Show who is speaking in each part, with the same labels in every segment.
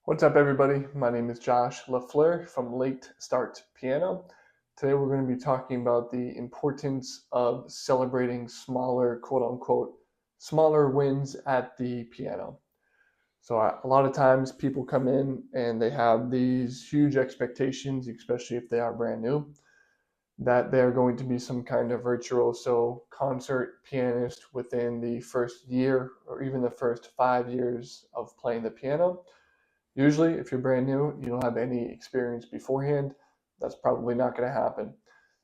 Speaker 1: What's up, everybody? My name is Josh LaFleur from Late Start Piano. Today, we're going to be talking about the importance of celebrating smaller, quote unquote, smaller wins at the piano. So, a lot of times people come in and they have these huge expectations, especially if they are brand new, that they're going to be some kind of virtuoso concert pianist within the first year or even the first 5 years of playing the piano. Usually, if you're brand new, you don't have any experience beforehand, that's probably not going to happen.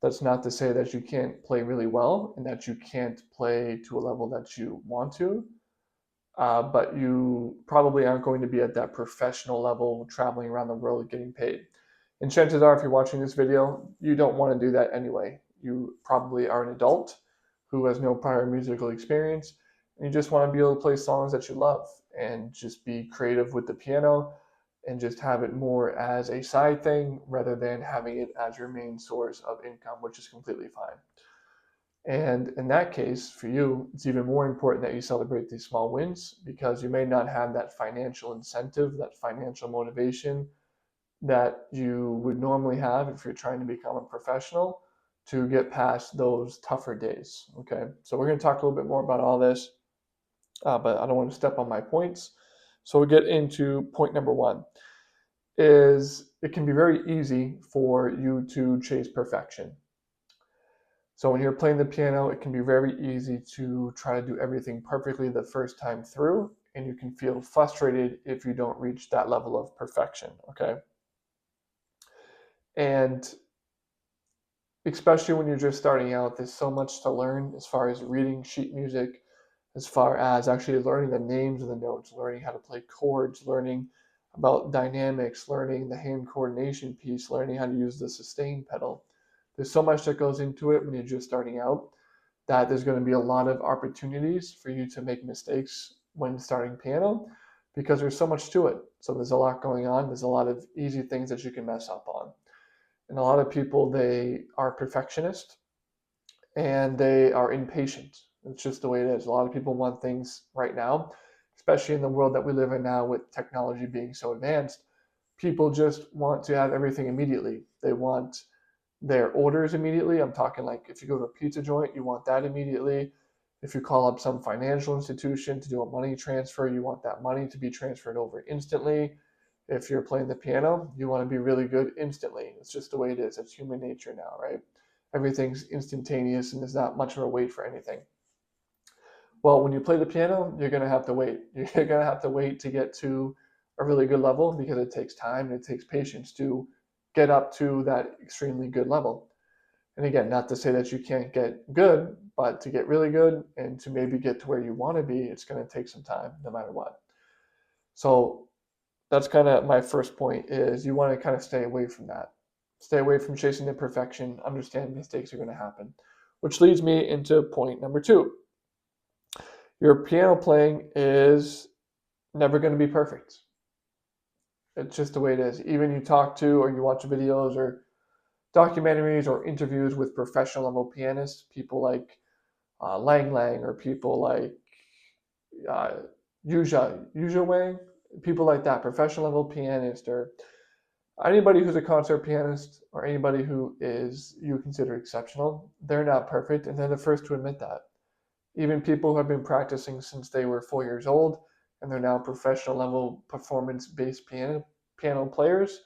Speaker 1: That's not to say that you can't play really well and that you can't play to a level that you want to, but you probably aren't going to be at that professional level traveling around the world getting paid. And chances are, if you're watching this video, you don't want to do that anyway. You probably are an adult who has no prior musical experience, and you just want to be able to play songs that you love and just be creative with the piano and just have it more as a side thing rather than having it as your main source of income, which is completely fine. And in that case, for you, it's even more important that you celebrate these small wins because you may not have that financial incentive, that financial motivation that you would normally have if you're trying to become a professional to get past those tougher days. Okay, so we're going to talk a little bit more about all this, but I don't want to step on my points. So we get into point number one is it can be very easy for you to chase perfection. So when you're playing the piano, it can be very easy to try to do everything perfectly the first time through, and you can feel frustrated if you don't reach that level of perfection, okay? And especially when you're just starting out, there's so much to learn as far as reading sheet music, as far as actually learning the names of the notes, learning how to play chords, learning about dynamics, learning the hand coordination piece, learning how to use the sustain pedal. There's so much that goes into it when you're just starting out that there's going to be a lot of opportunities for you to make mistakes when starting piano because there's so much to it. So there's a lot going on. There's a lot of easy things that you can mess up on. And a lot of people, they are perfectionist and they are impatient. It's just the way it is. A lot of people want things right now, especially in the world that we live in now with technology being so advanced. People just want to have everything immediately. They want their orders immediately. I'm talking like if you go to a pizza joint, you want that immediately. If you call up some financial institution to do a money transfer, you want that money to be transferred over instantly. If you're playing the piano, you want to be really good instantly. It's just the way it is. It's human nature now, right? Everything's instantaneous and there's not much of a wait for anything. Well, when you play the piano, you're going to have to wait. You're going to have to wait to get to a really good level because it takes time and it takes patience to get up to that extremely good level. And again, not to say that you can't get good, but to get really good and to maybe get to where you want to be, it's going to take some time no matter what. So that's kind of my first point is you want to kind of stay away from that. Stay away from chasing the perfection, understand mistakes are going to happen. Which leads me into point number two. Your piano playing is never going to be perfect. It's just the way it is. Even you talk to or you watch videos or documentaries or interviews with professional level pianists, people like Lang Lang or people like uh, Yuja Wang, people like that, professional level pianist or anybody who's a concert pianist or anybody who is you consider exceptional, they're not perfect, and they're the first to admit that. Even people who have been practicing since they were 4 years old and they're now professional level performance based piano players,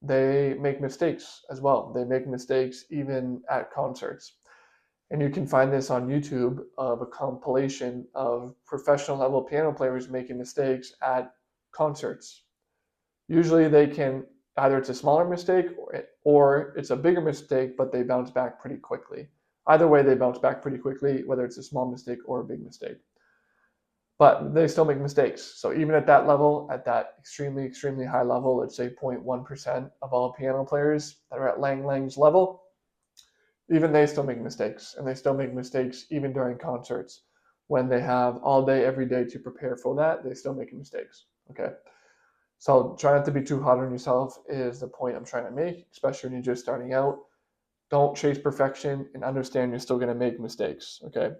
Speaker 1: they make mistakes as well. They make mistakes even at concerts. And you can find this on YouTube of a compilation of professional level piano players making mistakes at concerts. Usually they can either it's a smaller mistake or it's a bigger mistake, but they bounce back pretty quickly. Either way, they bounce back pretty quickly, whether it's a small mistake or a big mistake. But they still make mistakes. So even at that level, at that extremely, extremely high level, let's say 0.1% of all piano players that are at Lang Lang's level, even they still make mistakes. And they still make mistakes even during concerts. When they have all day, every day to prepare for that, they still make mistakes. Okay. So try not to be too hard on yourself is the point I'm trying to make, especially when you're just starting out. Don't chase perfection and understand you're still going to make mistakes, okay?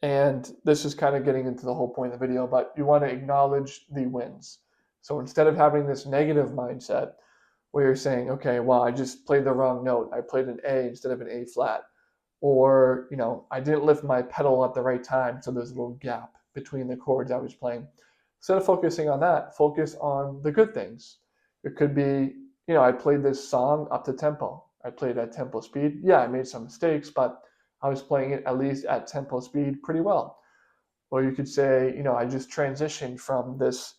Speaker 1: And this is kind of getting into the whole point of the video, but you want to acknowledge the wins. So instead of having this negative mindset where you're saying, okay, well, I just played the wrong note. I played an A instead of an A flat. Or, I didn't lift my pedal at the right time, so there's a little gap between the chords I was playing. Instead of focusing on that, focus on the good things. It could be, I played this song up to tempo. I played at tempo speed. Yeah, I made some mistakes, but I was playing it at least at tempo speed pretty well. Or you could say, I just transitioned from this,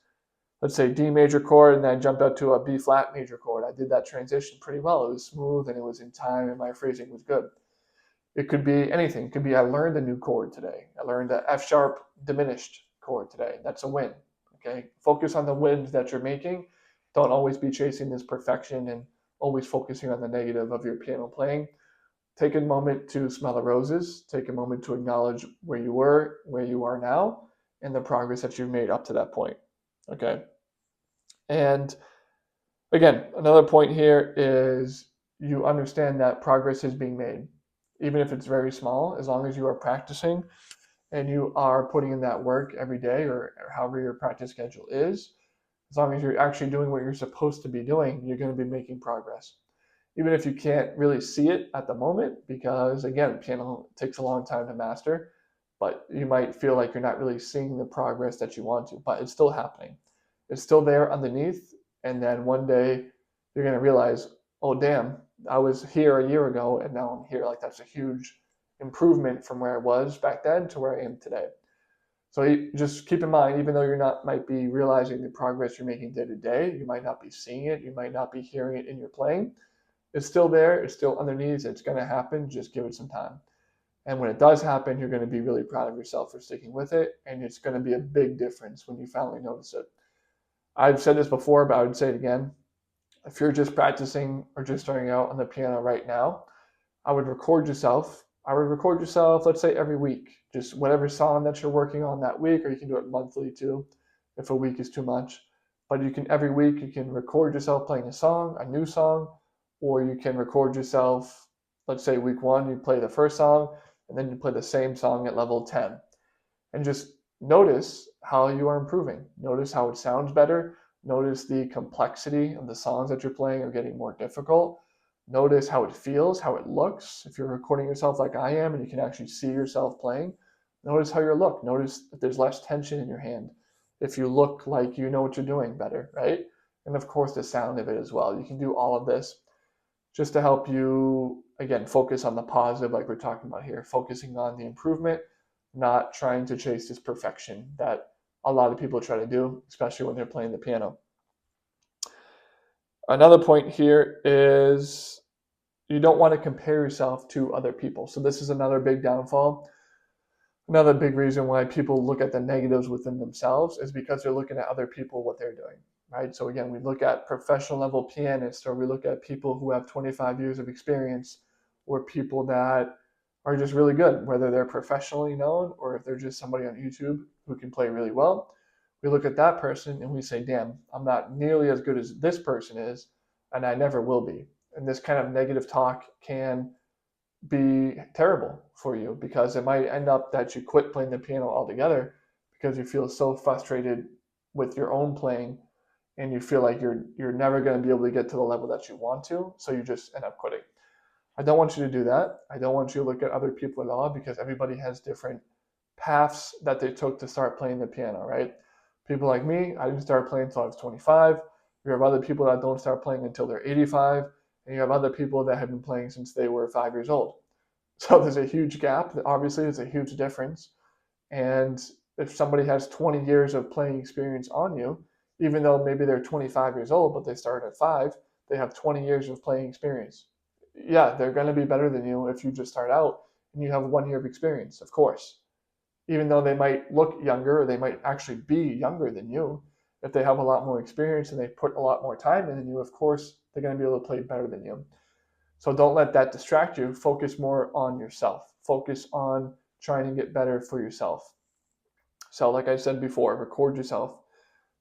Speaker 1: let's say, D major chord, and then I jumped out to a B flat major chord. I did that transition pretty well. It was smooth and it was in time and my phrasing was good. It could be anything. It could be I learned a new chord today. I learned the F sharp diminished chord today. That's a win. Okay. Focus on the wins that you're making. Don't always be chasing this perfection and always focusing on the negative of your piano playing. Take a moment to smell the roses. Take a moment to acknowledge where you were, where you are now, and the progress that you've made up to that point. Okay. And again, another point here is you understand that progress is being made, even if it's very small, as long as you are practicing and you are putting in that work every day or however your practice schedule is. As long as you're actually doing what you're supposed to be doing, you're going to be making progress. Even if you can't really see it at the moment, because again, piano takes a long time to master, but you might feel like you're not really seeing the progress that you want to, but it's still happening. It's still there underneath. And then one day you're going to realize, oh, damn, I was here a year ago and now I'm here. Like that's a huge improvement from where I was back then to where I am today. So you just keep in mind, even though you're not might be realizing the progress you're making day to day, you might not be seeing it, you might not be hearing it in your playing. It's still there, it's still underneath, it's going to happen. Just give it some time. And when it does happen, you're going to be really proud of yourself for sticking with it. And it's going to be a big difference when you finally notice it. I've said this before, but I would say it again. If you're just practicing or just starting out on the piano right now, I would record yourself. Let's say every week, just whatever song that you're working on that week, or you can do it monthly too, if a week is too much. But you can every week you can record yourself playing a song, a new song, or you can record yourself. Let's say week 1 you play the first song, and then you play the same song at level 10, and just notice how you are improving. Notice how it sounds better. Notice the complexity of the songs that you're playing are getting more difficult. Notice how it feels, how it looks. If you're recording yourself like I am and you can actually see yourself playing, notice how you look. Notice if there's less tension in your hand. If you look like you know what you're doing better, right? And of course, the sound of it as well. You can do all of this just to help you, again, focus on the positive, like we're talking about here, focusing on the improvement, not trying to chase this perfection that a lot of people try to do, especially when they're playing the piano. Another point here is you don't want to compare yourself to other people. So this is another big downfall. Another big reason why people look at the negatives within themselves is because they're looking at other people, what they're doing, right? So again, we look at professional level pianists, or we look at people who have 25 years of experience, or people that are just really good, whether they're professionally known or if they're just somebody on YouTube who can play really well. We look at that person and we say, damn, I'm not nearly as good as this person is, and I never will be. And this kind of negative talk can be terrible for you, because it might end up that you quit playing the piano altogether because you feel so frustrated with your own playing and you feel like you're never going to be able to get to the level that you want to, so you just end up quitting. I don't want you to do that. I don't want you to look at other people at all, because everybody has different paths that they took to start playing the piano, right? People like me, I didn't start playing until I was 25. You have other people that don't start playing until they're 85, and you have other people that have been playing since they were 5 years old. So there's a huge gap. Obviously, there's a huge difference. And if somebody has 20 years of playing experience on you, even though maybe they're 25 years old, but they started at 5, they have 20 years of playing experience. Yeah, they're going to be better than you if you just start out and you have 1 year of experience, of course. Even though they might look younger, or they might actually be younger than you, if they have a lot more experience and they put a lot more time in than you, of course, they're going to be able to play better than you. So don't let that distract you. Focus more on yourself. Focus on trying to get better for yourself. So like I said before, record yourself.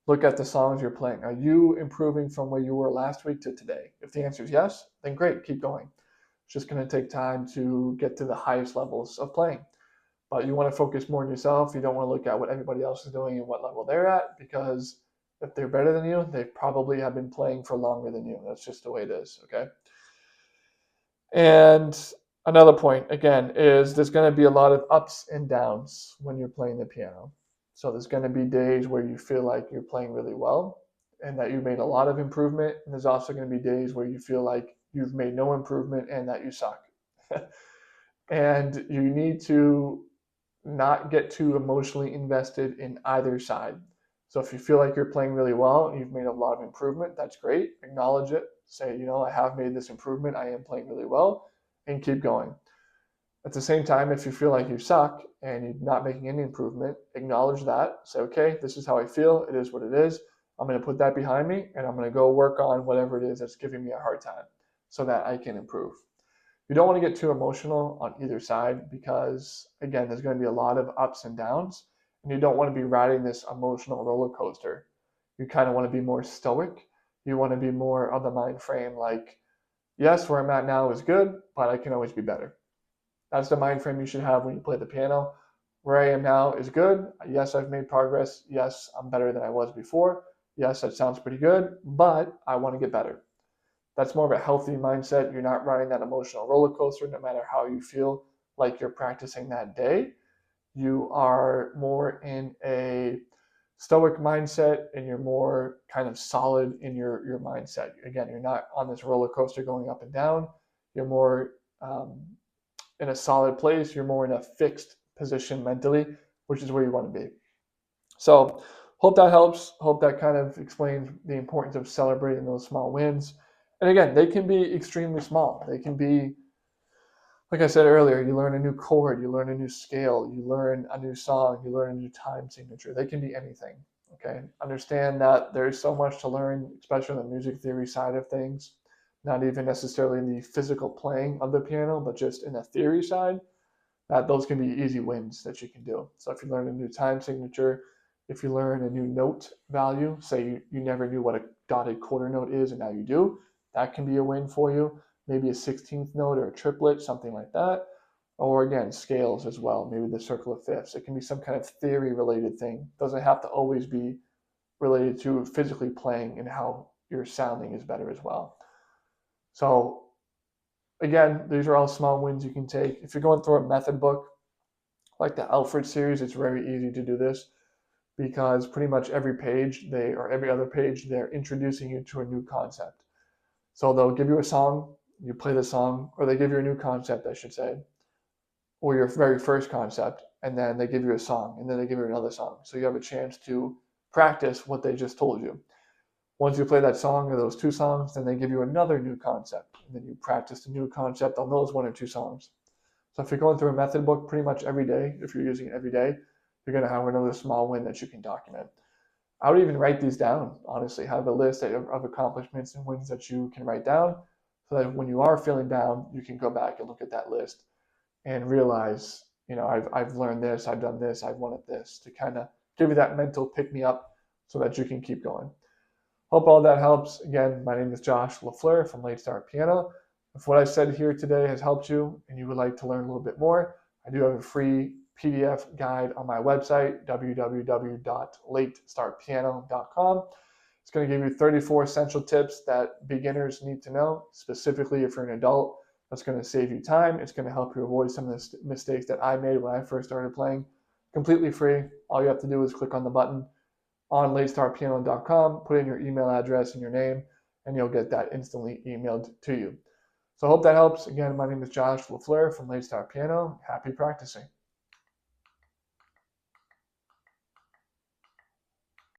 Speaker 1: Look at the songs you're playing. Are you improving from where you were last week to today? If the answer is yes, then great, keep going. It's just going to take time to get to the highest levels of playing. But you want to focus more on yourself. You don't want to look at what everybody else is doing and what level they're at, because If they're better than you, they probably have been playing for longer than you. That's just the way it is, okay? And another point, again, is there's going to be a lot of ups and downs when you're playing the piano. So there's going to be days where you feel like you're playing really well and that you made a lot of improvement. And there's also going to be days where you feel like you've made no improvement and that you suck. And you need to not get too emotionally invested in either side. So if you feel like you're playing really well and you've made a lot of improvement, that's great. Acknowledge it. Say, I have made this improvement. I am playing really well, and keep going. At the same time, if you feel like you suck and you're not making any improvement, acknowledge that. Say, okay, this is how I feel. It is what it is. I'm going to put that behind me and I'm going to go work on whatever it is that's giving me a hard time so that I can improve. You don't want to get too emotional on either side because, again, there's going to be a lot of ups and downs, and you don't want to be riding this emotional roller coaster. You kind of want to be more stoic. You want to be more of the mind frame like, yes, where I'm at now is good, but I can always be better. That's the mind frame you should have when you play the piano. Where I am now is good. Yes, I've made progress. Yes, I'm better than I was before. Yes, that sounds pretty good, but I want to get better. That's more of a healthy mindset. You're not riding that emotional roller coaster no matter how you feel like you're practicing that day. You are more in a stoic mindset and you're more kind of solid in your mindset. Again, you're not on this roller coaster going up and down. You're more in a solid place. You're more in a fixed position mentally, which is where you want to be. So hope that helps. Hope that kind of explains the importance of celebrating those small wins. And again, they can be extremely small. They can be, like I said earlier, you learn a new chord, you learn a new scale, you learn a new song, you learn a new time signature. They can be anything. Okay. Understand that there's so much to learn, especially on the music theory side of things. Not even necessarily in the physical playing of the piano, but just in the theory side, that those can be easy wins that you can do. So if you learn a new time signature, if you learn a new note value, say you never knew what a dotted quarter note is and now you do, that can be a win for you. Maybe a 16th note or a triplet, something like that. Or again, scales as well, maybe the circle of fifths. It can be some kind of theory related thing. It doesn't have to always be related to physically playing and how your sounding is better as well. So again, these are all small wins you can take. If you're going through a method book, like the Alfred series, it's very easy to do this because pretty much every page or every other page, they're introducing you to a new concept. So they'll give you a song, you play the song, or they give you a new concept, I should say, or your very first concept, and then they give you a song, and then they give you another song. So you have a chance to practice what they just told you. Once you play that song or those two songs, then they give you another new concept, and then you practice the new concept on those one or two songs. So if you're going through a method book pretty much every day, if you're using it every day, you're going to have another small win that you can document. I would even write these down, honestly, have a list of accomplishments and wins that you can write down so that when you are feeling down, you can go back and look at that list and realize, I've learned this, I've done this, I've won at this, to kind of give you that mental pick me up so that you can keep going. Hope all that helps. Again, my name is Josh LaFleur from Late Start Piano. If what I said here today has helped you and you would like to learn a little bit more, I do have a free PDF guide on my website, www.latestartpiano.com. It's going to give you 34 essential tips that beginners need to know, specifically if you're an adult. That's going to save you time. It's going to help you avoid some of the mistakes that I made when I first started playing. Completely free. All you have to do is click on the button on latestartpiano.com, put in your email address and your name, and you'll get that instantly emailed to you. So I hope that helps. Again, my name is Josh LaFleur from Late Start Piano. Happy practicing.